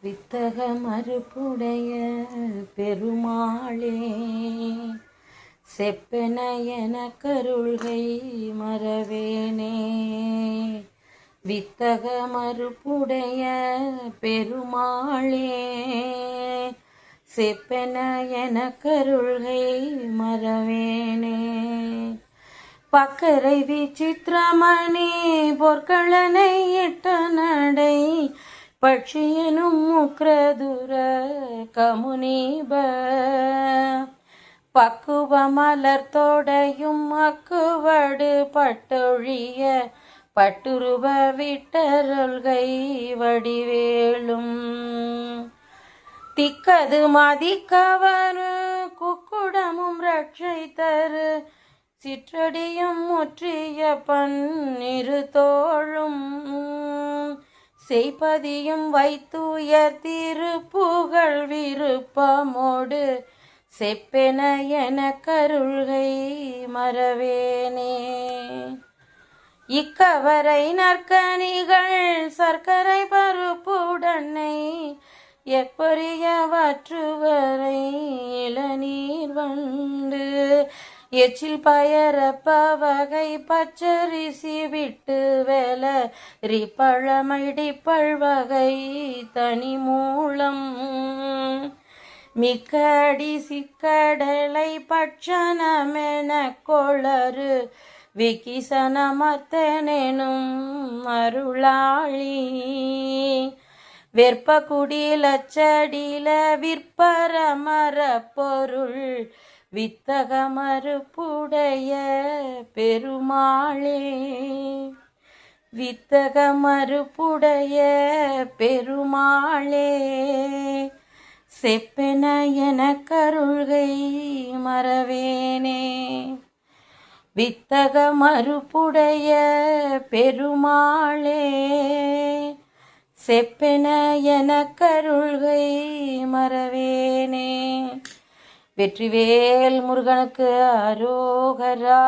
வித்தக மறுப்புடைய பெருமாளே, செப்பென என கருள்கை மறவேனே. வித்தக மறுப்புடைய பெருமாளே, செப்பென என கருள்கை மறவேனே. பக்கரை விசித்திரமணி பொற்களனை இட்ட நடை, பட்சியனும் முக்ரதுர கமுனீப, பக்குவ மலர்த்தோடையும் அக்குவடு பட்டொழிய, பட்டுருவ விட்டருள்கை வடிவேலும். திக்கது மதிக்கவரு குக்குடமும் ரட்சை தரு, சிற்றடியும் முற்றிய பன்னிரு தோளும், செய்பதியும் வைத்துயர் திருப்புகழ் விருப்பமோடு, செப்பென என கருள்கை மறவேனே. இக்கவரை நற்கனிகள் சர்க்கரை பருப்புடனை, எப்பொரியவற்றுவரை இளநீர் வண்டு, எச்சில் பயரப்பவகை பச்சரிசி விட்டு வேல ரிப்பழமடி பழ்வகை தனி மூலம், மிக்கடி சிக்கடலை பட்சணமென கொளறு விக்கிசனமர்த்தனெனும் அருளாளி, வெற்ப குடிலச்சடில விற்பரமர பொருள், வித்தக மறுப்புடைய பெருமாளே. வித்தக மறுப்புடைய பெருமாளே, செப்பென என கருள்கை மறவேனே. வித்தக மறுப்புடைய பெருமாளே, செப்பென என கருள்கை மறவேனே. வெற்றிவேல் முருகனுக்கு அரோகரா.